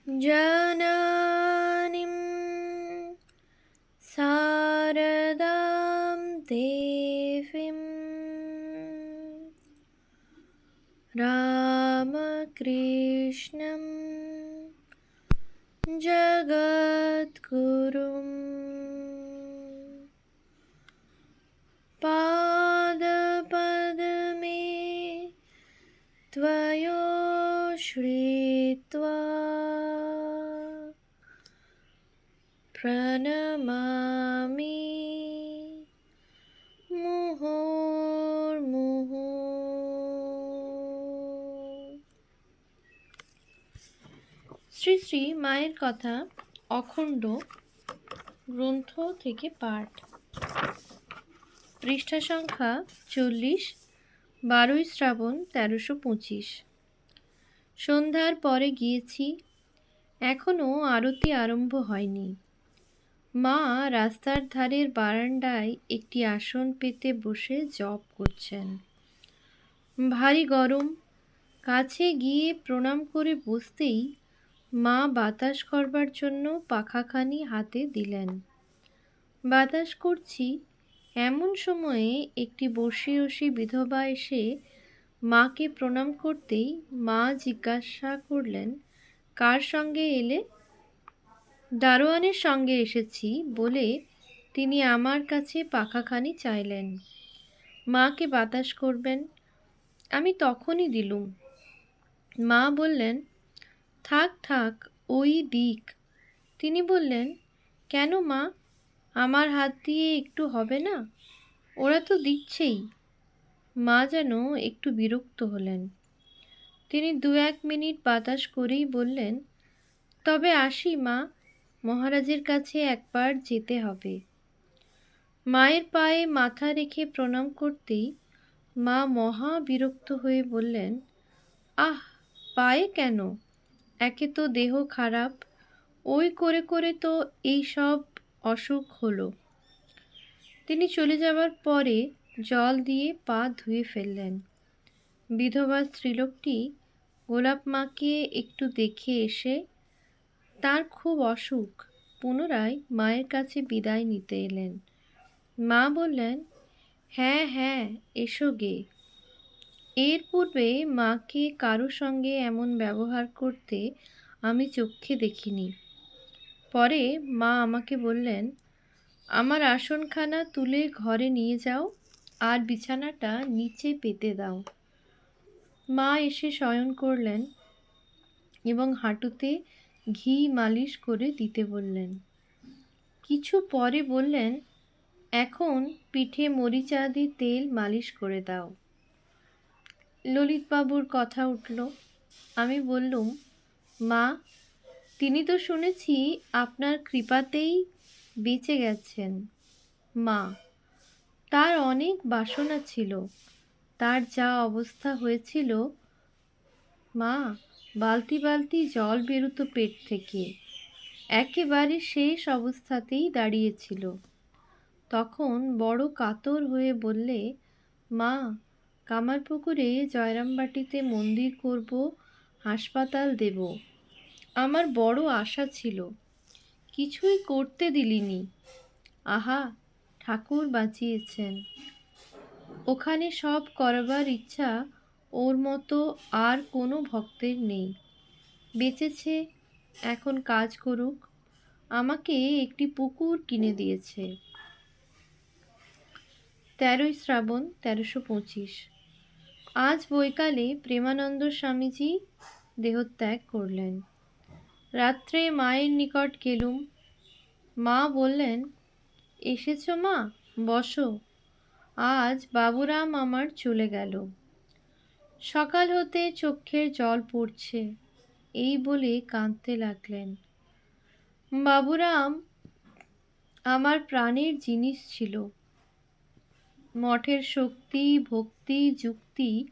জানানিম শারদাম দেবীম রামকৃষ্ণম জগদ্গুরুম পাদপদ্মে ত্বয়োশ্রিত্वा প্রণমামি মুহুর্মুহু। শ্রী শ্রী মায়ের কথা অখণ্ড গ্রন্থ থেকে পাঠ, পৃষ্ঠা সংখ্যা 40, 12ই শ্রাবণ 1325। সন্ধ্যার পরে গিয়েছি, এখনো আরতি আরম্ভ হয়নি। মা রাস্তার ধারের বারান্দায় একটি আসন পেতে বসে জপ করছেন। ভারী গরম। কাছে গিয়ে প্রণাম করে বসতেই মা বাতাস করবার জন্য পাখাখানি হাতে দিলেন। বাতাস করছি, এমন সময়ে একটি বর্ষীয়সী বিধবা এসে মাকে প্রণাম করতেই মা জিজ্ঞাসা করলেন, কার সঙ্গে এলে? দারোয়ানের সঙ্গে এসেছি বলে তিনি আমার কাছে পাখাখানি চাইলেন, মাকে বাতাস করবেন। আমি তখনই দিলুম। মা বললেন, থাক থাক, ওই দিক। তিনি বললেন, কেন মা, আমার হাত দিয়ে একটু হবে না? ওরা তো দিচ্ছেই। মা যেন একটু বিরক্ত হলেন। তিনি 2-1 মিনিট বাতাস করেই বললেন, তবে আসি মা, মহারাজের কাছে একবার যেতে হবে। মায়ের পায়ে মাথা রেখে প্রণাম করতেই মা মহা বিরক্ত হয়ে বললেন, আহ, পায়ে কেন? একে তো দেহ খারাপ, ওই করে করে তো এই সব অসুখ হলো। তিনি চলে যাবার পরে জল দিয়ে পা ধুয়ে ফেললেন। বিধবা স্ত্রীলোকটি গোলাপ মাকে একটু দেখে এসে তার খুব অসুখ, পুনরায় মায়ের কাছে বিদায় নিতে এলেন। মা বললেন, হ্যাঁ হ্যাঁ, এসো গে। এর পূর্বে মাকে কারো সঙ্গে এমন ব্যবহার করতে আমি চক্ষে দেখিনি। পরে মা আমাকে বললেন, আমার আসনখানা তুলে ঘরে নিয়ে যাও আর বিছানাটা নিচে পেতে দাও। মা এসে শয়ন করলেন এবং হাঁটুতে ঘি মালিশ করে দিতে বললেন। কিছু পরে বললেন, এখন পিঠে মরিচাদি তেল মালিশ করে দাও। ললিতবাবুর কথা উঠল। আমি বললুম, মা, তিনি তো শুনেছি আপনার কৃপাতেই বেঁচে গেছেন। মা, তার অনেক বাসনা ছিল, তার যা অবস্থা হয়েছিল, মা, বালতি বালতি জল বেরোতো পেট থেকে, একেবারে শেষ অবস্থাতেই দাঁড়িয়েছিল। তখন বড় কাতর হয়ে বললে, মা, কামারপুকুরে জয়রামবাটিতে মন্দির করব, হাসপাতাল দেব। আমার বড় আশা ছিল, কিছুই করতে দিলিনি। আহা, ঠাকুর বাঁচিয়েছেন। ওখানে সব করবার ইচ্ছা ওর মতো আর কোনো ভক্তের নেই। বেঁচেছে, এখন কাজ করুক। আমাকে একটি পুকুর কিনে দিয়েছে। 13ই শ্রাবণ 1325। আজ বৈকালে প্রেমানন্দ স্বামীজি দেহত্যাগ করলেন। রাত্রে মায়ের নিকট গেলুম। মা বললেন, এসেছ মা, বসো। আজ বাবুরাম আমার চলে গেল। সকাল হতে চোখের জল পড়ছে, এই বলে কাঁদতে লাগলেন। বাবুরাম আমার প্রাণের জিনিস ছিল। মঠের শক্তি, ভক্তি, যুক্তি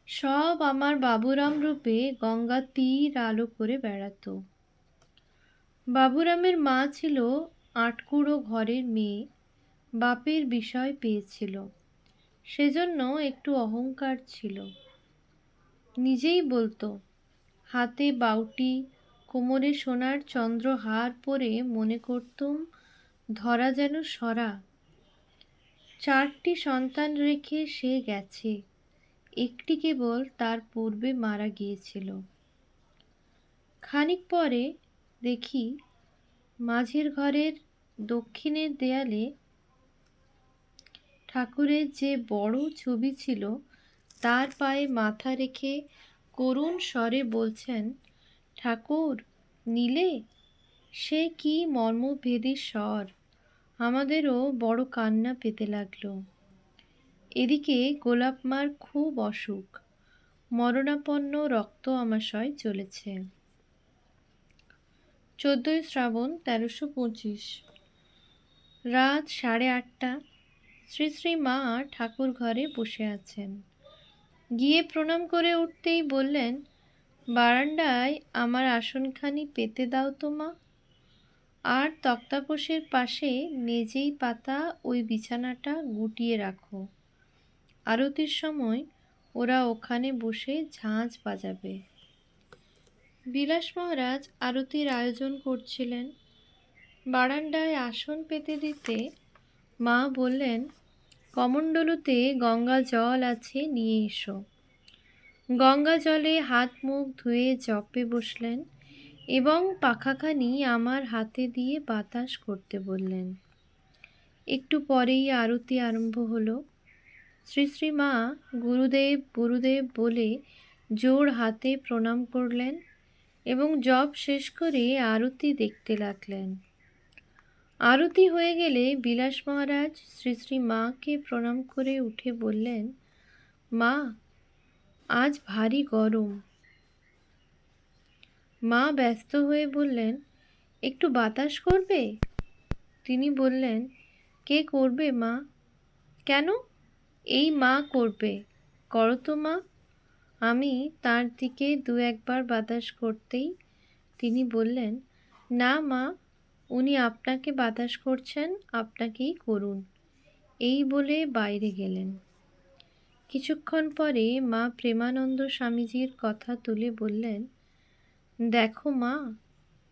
সব আমার বাবুরাম রূপে গঙ্গা তীর আলো করে বেড়াতো। বাবুরামের মা ছিল আটকুড়ো ঘরের মেয়ে, বাপের বিষয় পেয়েছিল, সেজন্য একটু অহংকার ছিল। নিজেই বলতো, হাতে বাউটি, কোমরে সোনার চন্দ্রহার পরে মনে করতুম ধরা যেন সরা। 4টি সন্তান রেখে সে গেছে, একটি কেবল তার পূর্বে মারা গিয়েছিল। খানিক পরে দেখি মাঝের ঘরের দক্ষিণের দেয়ালে ঠাকুরের যে বড় ছবি ছিল তার পায়ে মাথা রেখে করুণ স্বরে বলছেন, ঠাকুর নিলে? সে কি মর্মভেদী স্বর! আমাদেরও বড় কান্না পেতে লাগলো। এদিকে গোলাপ মার খুব অসুখ, মরণাপন্ন রক্ত আমাশয় চলেছে। 14ই শ্রাবণ 1325। রাত 8:30। শ্রী শ্রী মা ঠাকুর ঘরে বসে আছেন। গিয়ে প্রণাম করে উঠতেই বললেন, বারান্দায় আমার আসনখানি পেতে দাও তো মা, আর তক্তাপোশের পাশে মেজেই পাতা ওই বিছানাটা গুটিয়ে রাখো। আরতির সময় ওরা ওখানে বসে ঝাঁঝ বাজাবে। বিলাস মহারাজ আরতির আয়োজন করছিলেন। বারান্দায় আসন পেতে দিতে মা বললেন, কমণ্ডলুতে গঙ্গা জল আছে, নিয়ে এসো। গঙ্গা জলে হাত মুখ ধুয়ে জপে বসলেন এবং পাখাখানি আমার হাতে দিয়ে বাতাস করতে বললেন। একটু পরেই আরতি আরম্ভ হলো। শ্রী শ্রী মা গুরুদেব গুরুদেব বলে জোর হাতে প্রণাম করলেন এবং জপ শেষ করে আরতি দেখতে লাগলেন। আরতি হয়ে গেলে বিলাস মহারাজ শ্রী শ্রী মাকে প্রণাম করে উঠে বললেন, মা আজ ভারী গরম। মা ব্যস্ত হয়ে বললেন, একটু বাতাস করবে? তিনি বললেন, কে করবে মা? কেন? এই মা করবে, করো তো মা। আমি তার দিকে 2-1 বার বাতাস করতেই তিনি বললেন, না মা, উনি আপনাকে বাতাস করছেন, আপনাকেই করুন। এই বলে বাইরে গেলেন। কিছুক্ষণ পরে মা প্রেমানন্দ স্বামীজির কথা তুলে বললেন, দেখো মা,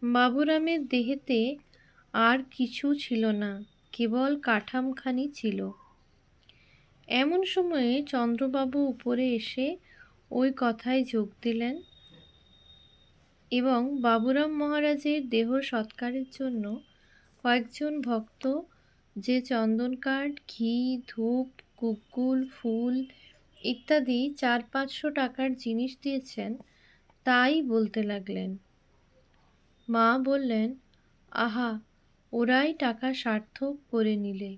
বাবুরামের দেহেতে আর কিছু ছিল না, কেবল কাঠামখানি ছিল। এমন সময়ে চন্দ্রবাবু উপরে এসে ওই কথায় যোগ দিলেন এবং বাবুরাম মহারাজের দেহ সৎকারের জন্য কয়েকজন ভক্ত যে চন্দনকাঠ, ঘি, ধূপ, কুকুল, ফুল ইত্যাদি 400-500 টাকার জিনিস দিয়েছেন তাই বলতে লাগলেন। মা বললেন, আহা, ওরাই টাকা সার্থক করে নিলে।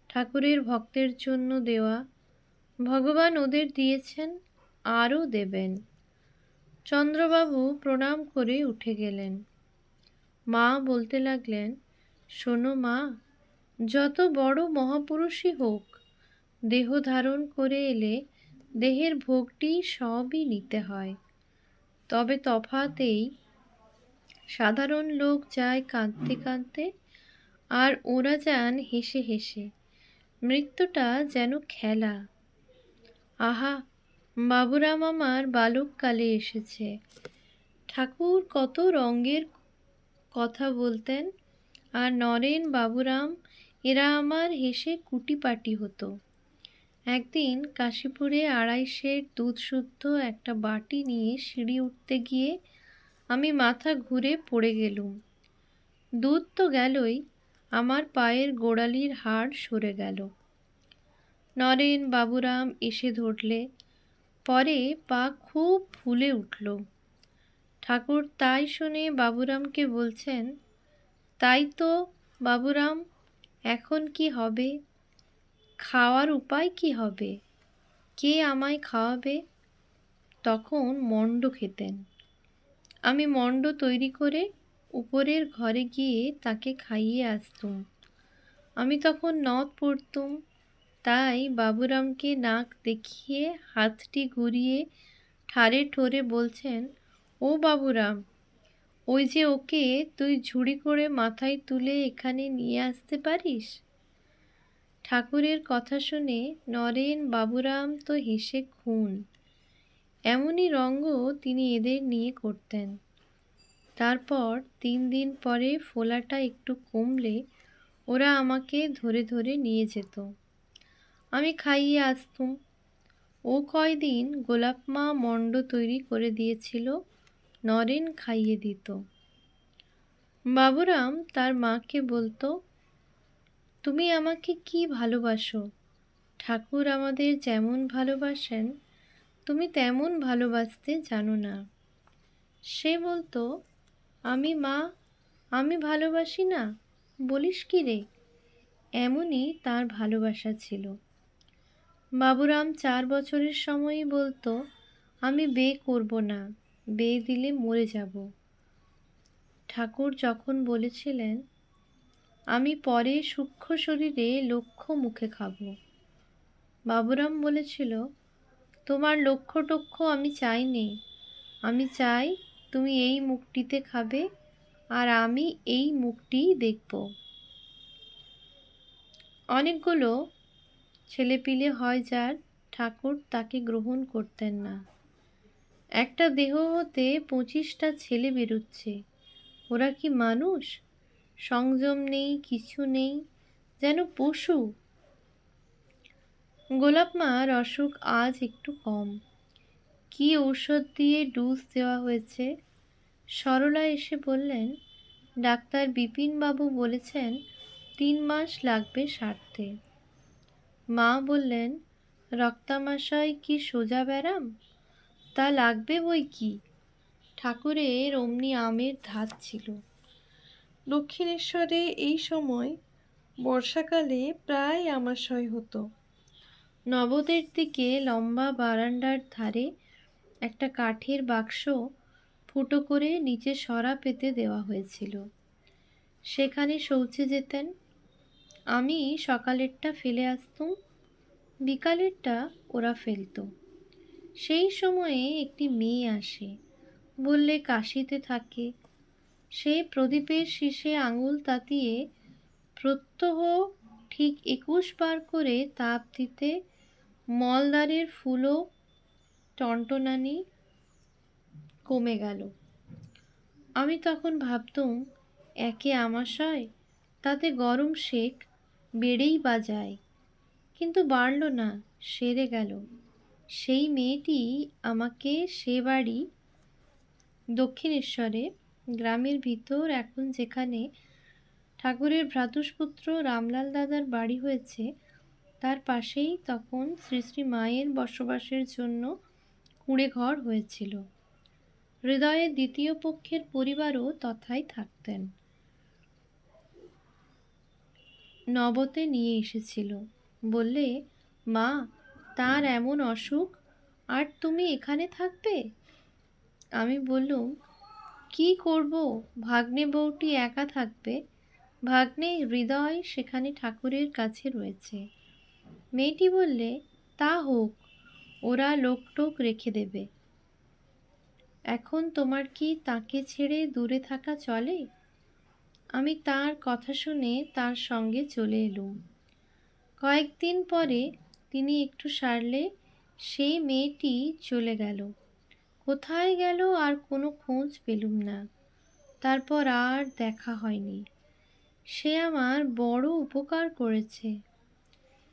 ঠাকুরের ভক্তের জন্য দেওয়া, ভগবান ওদের দিয়েছেন, আরও দেবেন। চন্দ্রবাবু প্রণাম করে উঠে গেলেন। মা বলতে লাগলেন, শোনো মা, যত বড় মহাপুরুষই হোক, দেহ ধারণ করে এলে দেহের ভোগটি সবই নিতে হয়। তবে তফাৎ এই, সাধারণ লোক যায় কাঁদতে কাঁদতে, আর ওরা যান হেসে হেসে। মৃত্যুটা যেন খেলা। আহা, বাবুরাম আমার বালককালে এসেছে। ঠাকুর কত রঙের কথা বলতেন, আর নরেন, বাবুরাম এরা আমার হেসে কুটিপাটি হতো। একদিন কাশীপুরে 250 দুধ শুদ্ধ একটা বাটি নিয়ে সিঁড়ি উঠতে গিয়ে আমি মাথা ঘুরে পড়ে গেলুম। দুধ তো গেলই, আমার পায়ের গোড়ালির হাড় সরে গেল। নরেন, বাবুরাম এসে ধরলে, পরে পা খুব ফুলে উঠল। ঠাকুর তাই শুনে বাবুরামকে বলছেন, তাই তো বাবুরাম, এখন কি হবে? খাওয়ার উপায় কি হবে? কে আমায় খাওয়াবে? তখন মণ্ড খেতেন। আমি মণ্ড তৈরি করে উপরের ঘরে গিয়ে তাকে খাইয়ে আসতুম। আমি তখন নথ পড়তুম, তাই বাবুরামকে নাক দেখিয়ে হাতটি ঘুরিয়ে ঠারে ঠোরে বলছেন, ও বাবুরাম, ওই যে ওকে তুই ঝুড়ি করে মাথায় তুলে এখানে নিয়ে আসতে পারিস? ঠাকুরের কথা শুনে নরেন, বাবুরাম তো হেসে খুন। এমনই রঙ্গ তিনি এদের নিয়ে করতেন। তারপর 3 দিন পরে ফোলাটা একটু কমলে ওরা আমাকে ধরে ধরে নিয়ে যেত। আমি খাইয়ে আসতুম। ও কয়দিন গোলাপ মা মণ্ড তৈরি করে দিয়েছিল, নরেন খাইয়ে দিত। বাবুরাম তার মাকে বলতো, তুমি আমাকে কি ভালোবাসো, ঠাকুর আমাদের যেমন ভালোবাসেন তুমি তেমন ভালোবাসতে জানো না। সে বলতো, মা, আমি ভালোবাসি না, বলিস কি রে? এমনই তার ভালোবাসা ছিল। বাবুরাম 4 বছরের সময়ই বলতো, আমি বিয়ে করব না, বিয়ে দিলে মরে যাব। ঠাকুর যখন বলেছিলেন, আমি পরে সূক্ষ্ম শরীরে লক্ষ্য মুখে খাব, বাবুরাম বলেছিল, তোমার লক্ষ্য টক্ষ্য আমি চাইনি, আমি চাই তুমি এই মুখটিতে খাবে আর আমি এই মুখটিই দেখব। অনেকগুলো ছেলেপিলে হয় যার, ঠাকুর তাকে গ্রহণ করতেন না। একটা দেহ হতে 25টা ছেলে বেরোচ্ছে, ওরা কি মানুষ? সংযম নেই, কিছু নেই, যেন পশু। গোলাপ মার অসুখ আজ একটু কম। কি ঔষধ দিয়ে ডোজ দেওয়া হয়েছে? সরলা এসে বললেন, ডাক্তার বিপিনবাবু বলেছেন 3 মাস লাগবে সারতে। মা বললেন, রক্তামাশয় কি সোজা ব্যারাম? তা লাগবে বই কি। ঠাকুরের অমনি আমের ধাত ছিল। দক্ষিণেশ্বরে এই সময় বর্ষাকালে প্রায় আমাশয় হতো। নবদের দিকে লম্বা বারান্দার ধারে একটা কাঠের বাক্স ফুটো করে নিচে সরা পেতে দেওয়া হয়েছিল। সেখানে শৌচে যেতেন। আমি সকালেরটা ফেলে আসতুম, বিকালেরটা ওরা ফেলত। সেই সময়ে একটি মেয়ে আসে, বললে কাশিতে থাকে। সে প্রদীপের শীষে আঙুল তাতিয়ে প্রত্যহ ঠিক 21 বার করে তাপ দিতে মলদ্বারের ফুলো টনটনানি কমে গেল। আমি তখন ভাবতুম, একে আমাশয়, তাতে গরম সেক বেড়েই বা যায়, কিন্তু বাড়ল না, সেরে গেল। সেই মেয়েটি আমাকে সে বাড়ি দক্ষিণেশ্বরে, গ্রামের ভিতর, এখন যেখানে ঠাকুরের ভ্রাতুষ্পুত্র রামলাল দাদার বাড়ি হয়েছে, তার পাশেই তখন শ্রী শ্রী মায়ের বসবাসের জন্য কুঁড়ে ঘর হয়েছিল। হৃদয়ের দ্বিতীয় পক্ষের পরিবারও তথায় থাকতেন। নবতে নিয়ে এসেছিল। বললে, মা, তার এমন অসুখ, আর তুমি এখানে থাকবে? আমি বললুম, কি করব, ভাগ্নে বউটি একা থাকবে। ভাগ্নে হৃদয় সেখানে ঠাকুরের কাছে রয়েছে। মেয়েটি বললে, তা হোক, ওরা লোকটোক রেখে দেবে। এখন তোমার কি তাকে ছেড়ে দূরে থাকা চলে? আমি তার কথা শুনে তার সঙ্গে চলে এলুম। কয়েকদিন পরে তিনি একটু সারলে সেই মেয়েটি চলে গেল। কোথায় গেল আর কোনো খোঁজ পেলুম না। তারপর আর দেখা হয়নি। সে আমার বড় উপকার করেছে।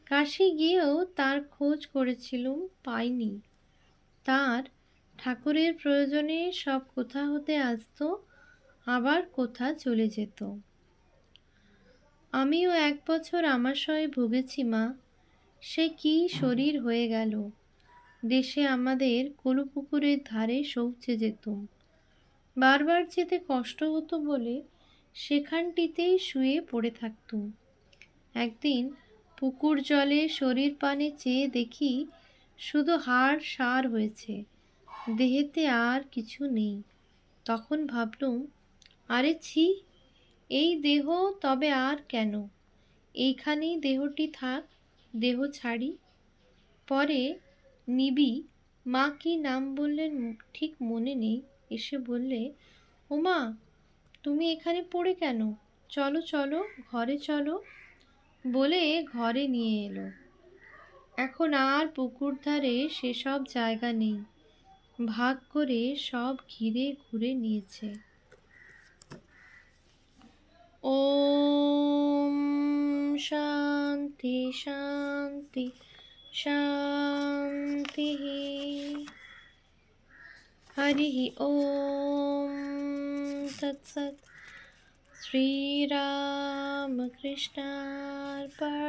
কাশী গিয়েও তার খোঁজ করেছিলুম, পাইনি। তার ঠাকুরের প্রয়োজনে সব কোথা হতে আসতো, আবার কোথা চলে যেত। আমিও 1 বছর আমাশয়ে ভুগেছি মা। সে কি শরীর হয়ে গেল। দেশে আমাদের কলুপুকুরের ধারে শৌচে যেতুম। বারবার যেতে কষ্ট হতো বলে সেখানটিতেই শুয়ে পড়ে থাকতুম। একদিন পুকুর জলে শরীর পানে চেয়ে দেখি শুধু হাড় সার হয়েছে, দেহেতে আর কিছু নেই। তখন ভাবলুম, আরে ছি, এই দেহ তবে আর কেন? এইখানেই দেহটি থাক, দেহ ছাড়ি। পরে নিবি, মা কি নাম বললেন ঠিক মনে নেই, এসে বললে, ওমা, তুমি এখানে পড়ে কেন? চলো চলো, ঘরে চলো, বলে ঘরে নিয়ে এলো। এখন আর পুকুর ধারে সেসব জায়গা নেই, ভাগ করে সব ঘিরে ঘুরে নিয়েছে। ॐ शान्ति शान्ति शान्तिः। हरिः ॐ तत्सत्। श्रीरामकृष्णार्पणमस्तु।